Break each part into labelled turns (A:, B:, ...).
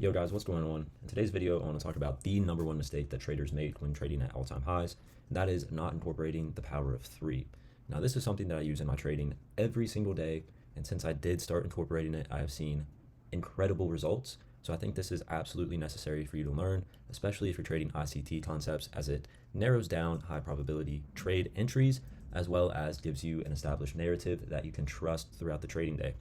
A: Yo guys, what's going on? In today's video, I want to talk about the number one mistake that traders make when trading at all-time highs, and that is not incorporating the power of three. Now, this is something that I use in my trading every single day, and since I did start incorporating it, I have seen incredible results. So I think this is absolutely necessary for you to learn, especially if you're trading ICT concepts, as it narrows down high probability trade entries, as well as gives you an established narrative that you can trust throughout the trading day.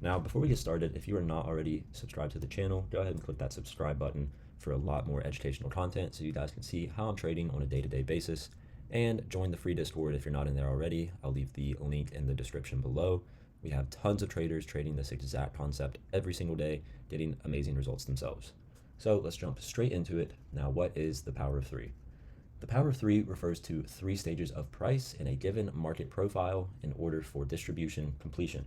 A: Now, before we get started, if you are not already subscribed to the channel, go ahead and click that subscribe button for a lot more educational content so you guys can see how I'm trading on a day-to-day basis. And join the free Discord if you're not in there already. I'll leave the link in the description below. We have tons of traders trading this exact concept every single day, getting amazing results themselves. So let's jump straight into it. Now, what is the power of three? The power of three refers to three stages of price in a given market profile in order for distribution completion.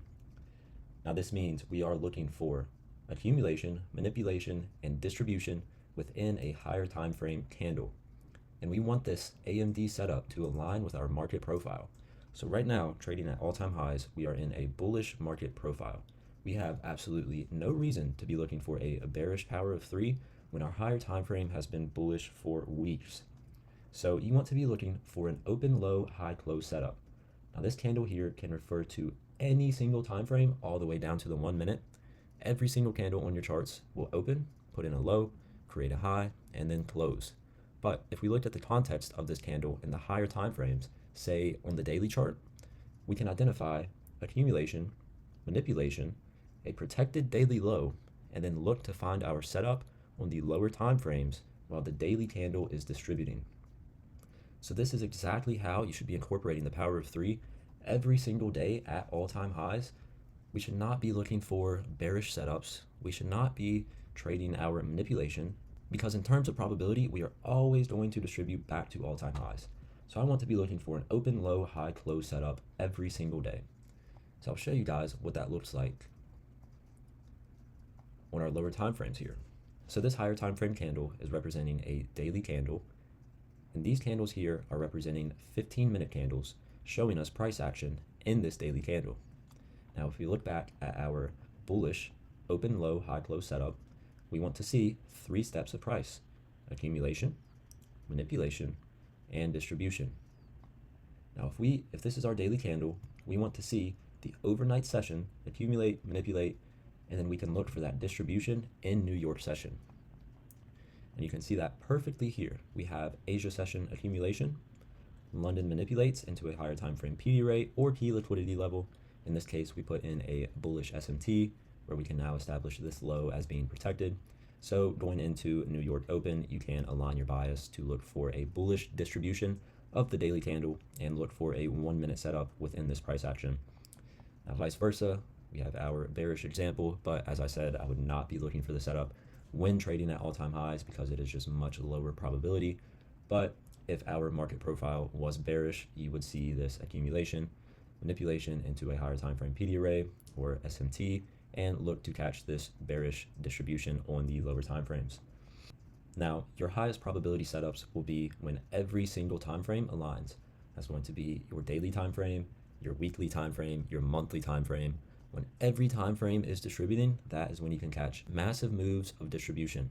A: Now, this means we are looking for accumulation, manipulation, and distribution within a higher time frame candle. And we want this AMD setup to align with our market profile. So right now, trading at all-time highs, we are in a bullish market profile. We have absolutely no reason to be looking for a bearish power of three when our higher time frame has been bullish for weeks. So you want to be looking for an open low high close setup. Now, this candle here can refer to any single time frame all the way down to the 1 minute. Every single candle on your charts will open, put in a low, create a high, and then close. But if we look at the context of this candle in the higher time frames, say on the daily chart, we can identify accumulation, manipulation, a protected daily low, and then look to find our setup on the lower time frames while the daily candle is distributing. So this is exactly how you should be incorporating the power of three every single day at all-time highs. We should not be looking for bearish setups. We should not be trading our manipulation, because in terms of probability, we are always going to distribute back to all-time highs. So I want to be looking for an open low high close setup every single day. So I'll show you guys what that looks like on our lower time frames here. So this higher time frame candle is representing a daily candle, and these candles here are representing 15-minute candles, showing us price action in this daily candle. Now, if we look back at our bullish open low high close setup, we want to see three steps of price: accumulation, manipulation, and distribution. Now, if this is our daily candle, we want to see the overnight session accumulate, manipulate, and then we can look for that distribution in New York session. And you can see that perfectly here. We have Asia session accumulation, London manipulates into a higher time frame PD rate or key liquidity level. In this case, we put in a bullish SMT, where we can now establish this low as being protected. So going into New York Open, you can align your bias to look for a bullish distribution of the daily candle and look for a 1 minute setup within this price action. Now, vice versa, we have our bearish example, but as I said, I would not be looking for the setup when trading at all-time highs because it is just much lower probability. But if our market profile was bearish, you would see this accumulation, manipulation into a higher time frame PD array or SMT, and look to catch this bearish distribution on the lower time frames. Now, your highest probability setups will be when every single time frame aligns. That's going to be your daily time frame, your weekly time frame, your monthly time frame. When every time frame is distributing, that is when you can catch massive moves of distribution.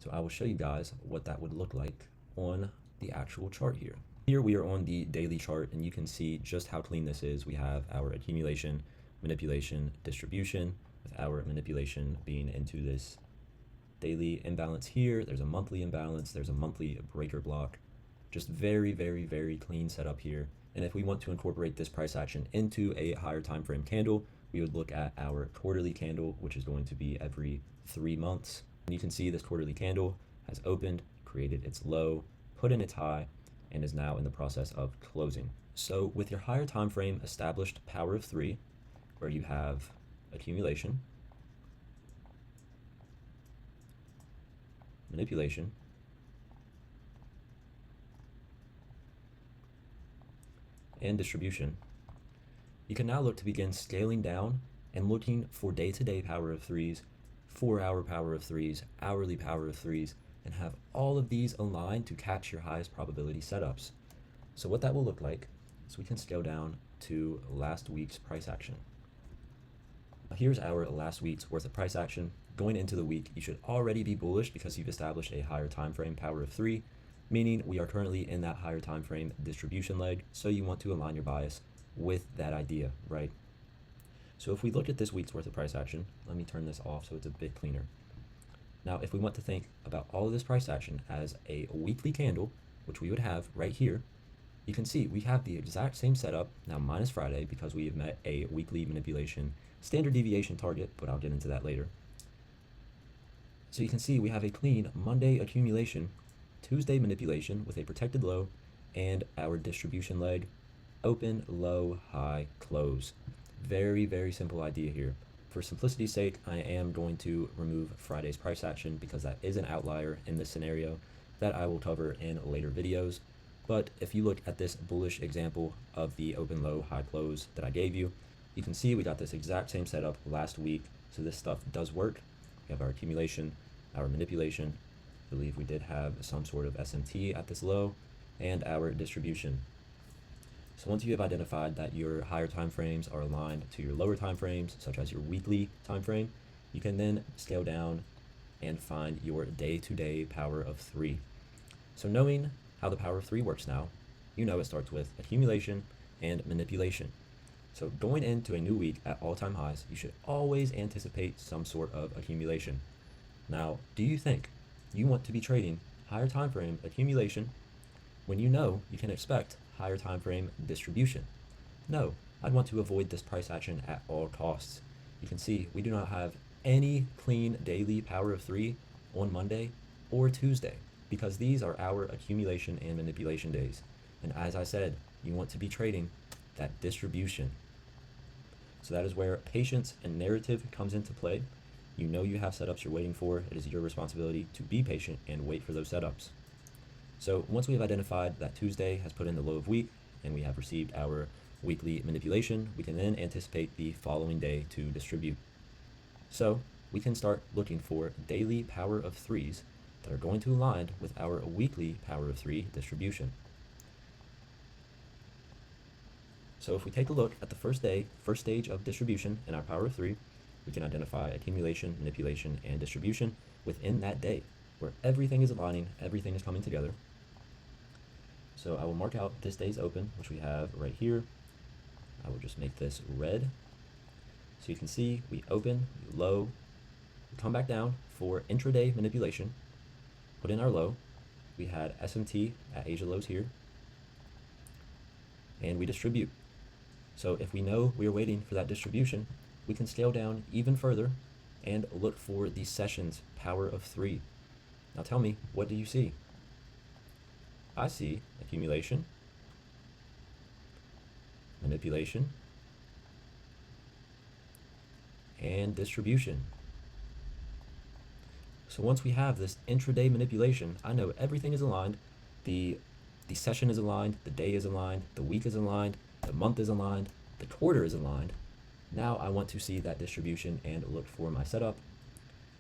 A: So I will show you guys what that would look like on the actual chart here. Here we are on the daily chart, and you can see just how clean this is. We have our accumulation, manipulation, distribution, with our manipulation being into this daily imbalance here. There's a monthly imbalance, there's a monthly breaker block. Just very, very, very clean setup here. And if we want to incorporate this price action into a higher time frame candle, we would look at our quarterly candle, which is going to be every 3 months. And you can see this quarterly candle has opened, created its low, put in its high, and is now in the process of closing. So with your higher time frame established power of three, where you have accumulation, manipulation, and distribution, you can now look to begin scaling down and looking for day-to-day power of threes, 4-hour power of threes, hourly power of threes, and have all of these aligned to catch your highest probability setups. So what that will look like is we can scale down to last week's price action. Here's our last week's worth of price action. going into the week, you should already be bullish because you've established a higher time frame power of 3, meaning we are currently in that higher time frame distribution leg, so you want to align your bias with that idea, right? So if we look at this week's worth of price action, let me turn this off so it's a bit cleaner. Now, if we want to think about all of this price action as a weekly candle, which we would have right here, you can see we have the exact same setup, now minus Friday, because we have met a weekly manipulation standard deviation target, but I'll get into that later. So you can see we have a clean Monday accumulation, Tuesday manipulation with a protected low, and our distribution leg, open, low, high, close. Very, very simple idea here. For simplicity's sake, I am going to remove Friday's price action because that is an outlier in this scenario that I will cover in later videos. But if you look at this bullish example of the open, low, high, close that I gave you, you can see we got this exact same setup last week. So this stuff does work. We have our accumulation, our manipulation. I believe we did have some sort of SMT at this low, and our distribution. So once you have identified that your higher time frames are aligned to your lower time frames, such as your weekly time frame, you can then scale down and find your day-to-day power of 3. So knowing how the power of 3 works now, you know it starts with accumulation and manipulation. So going into a new week at all-time highs, you should always anticipate some sort of accumulation. Now, do you think you want to be trading higher time frame accumulation when you know you can expect higher time frame distribution? No, I'd want to avoid this price action at all costs. You can see we do not have any clean daily power of 3 on Monday or Tuesday because these are our accumulation and manipulation days. And as I said, you want to be trading that distribution. So that is where patience and narrative comes into play. You know you have setups you're waiting for. It is your responsibility to be patient and wait for those setups. So once we have identified that Tuesday has put in the low of week and we have received our weekly manipulation, we can then anticipate the following day to distribute. So we can start looking for daily power of 3s that are going to align with our weekly power of 3 distribution. So if we take a look at the first stage of distribution in our power of 3, we can identify accumulation, manipulation, and distribution within that day, where everything is aligning, everything is coming together. So I will mark out this day's open, which we have right here. I will just make this red. So you can see we open, low, we come back down for intraday manipulation, put in our low. We had SMT at Asia lows here, and we distribute. So if we know we are waiting for that distribution, we can scale down even further and look for the session's power of 3. Now tell me, what do you see? I see accumulation, manipulation, and distribution. So once we have this intraday manipulation, I know everything is aligned. The session is aligned, the day is aligned, the week is aligned, the month is aligned, the quarter is aligned. Now I want to see that distribution and look for my setup.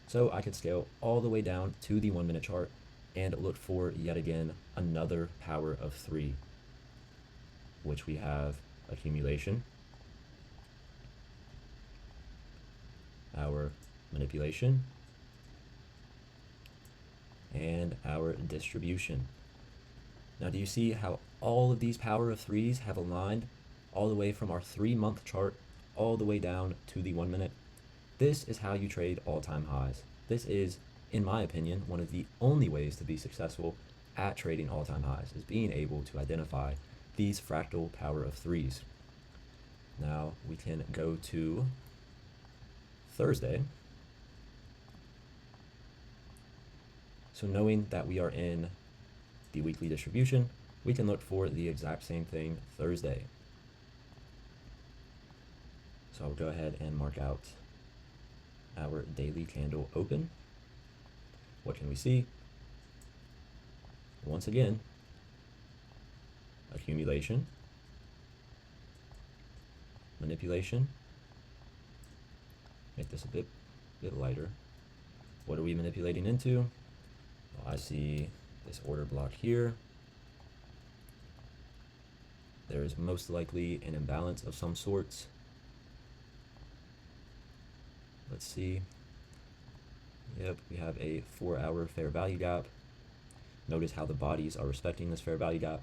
A: So I could scale all the way down to the 1 minute chart and look for yet again another power of 3, which we have accumulation, our manipulation, and our distribution. Now do you see how all of these power of 3s have aligned all the way from our 3-month chart all the way down to the 1 minute? This is how you trade all-time highs. This is, in my opinion, one of the only ways to be successful at trading all-time highs, is being able to identify these fractal power of 3s. Now we can go to Thursday. So knowing that we are in the weekly distribution, we can look for the exact same thing Thursday. So I'll go ahead and mark out our daily candle open. What can we see? Once again, accumulation, manipulation. Make this a bit lighter. What are we manipulating into? Well, I see this order block here. There is most likely an imbalance of some sorts. Let's see. Yep, we have a 4-hour fair value gap. Notice how the bodies are respecting this fair value gap.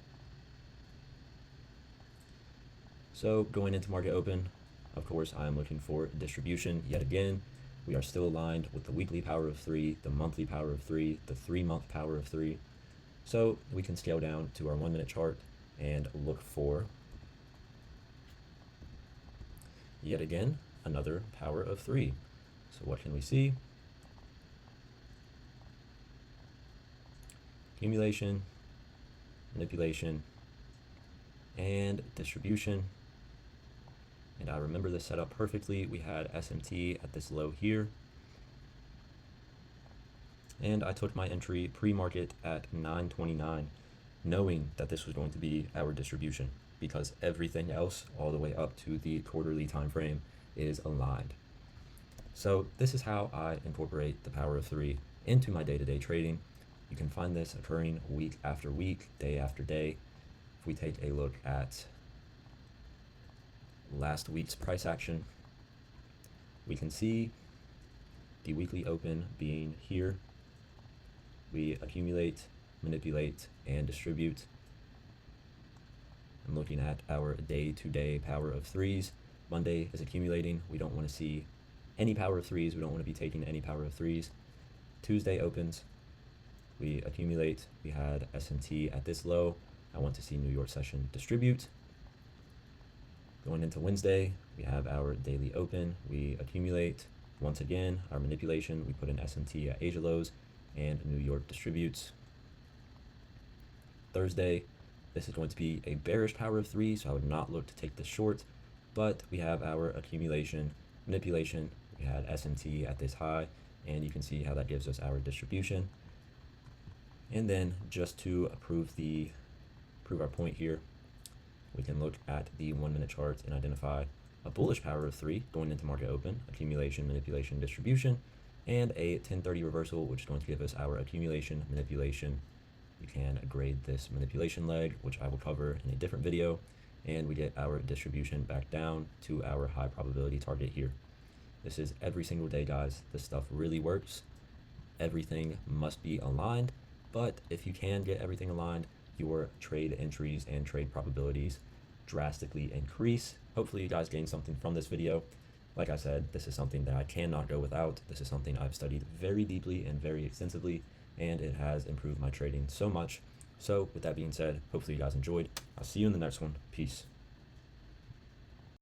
A: So going into market open, of course, I'm looking for distribution yet again. We are still aligned with the weekly power of 3, the monthly power of 3, the 3-month power of 3. So we can scale down to our 1-minute chart and look for, yet again, another power of 3. So what can we see? Accumulation, manipulation, and distribution. And I remember this setup perfectly. We had SMT at this low here. And I took my entry pre-market at 929, knowing that this was going to be our distribution because everything else all the way up to the quarterly time frame is aligned. So this is how I incorporate the power of 3 into my day-to-day trading. You can find this occurring week after week, day after day. If we take a look at last week's price action, we can see the weekly open being here. We accumulate, manipulate, and distribute. I'm looking at our day-to-day power of 3s. Monday is accumulating. We don't want to see any power of 3s. We don't want to be taking any power of 3s. Tuesday opens. We accumulate. We had SMT at this low. I want to see New York session distribute. Going into Wednesday, we have our daily open. We accumulate. Once again, our manipulation, we put in SMT at Asia lows, and New York distributes. Thursday, this is going to be a bearish power of 3, so I would not look to take this short, but we have our accumulation, manipulation. We had SMT at this high, and you can see how that gives us our distribution. And then just to prove our point here, we can look at the 1-minute chart and identify a bullish power of 3 going into market open, accumulation, manipulation, distribution, and a 1030 reversal, which is going to give us our accumulation, manipulation. You can grade this manipulation leg, which I will cover in a different video, and we get our distribution back down to our high probability target here. This is every single day, guys. This stuff really works. Everything must be aligned, but if you can get everything aligned, your trade entries and trade probabilities drastically increase. Hopefully you guys gained something from this video. Like I said, this is something that I cannot go without. This is something I've studied very deeply and very extensively, and it has improved my trading so much. So with that being said, hopefully you guys enjoyed. I'll see you in the next one. Peace.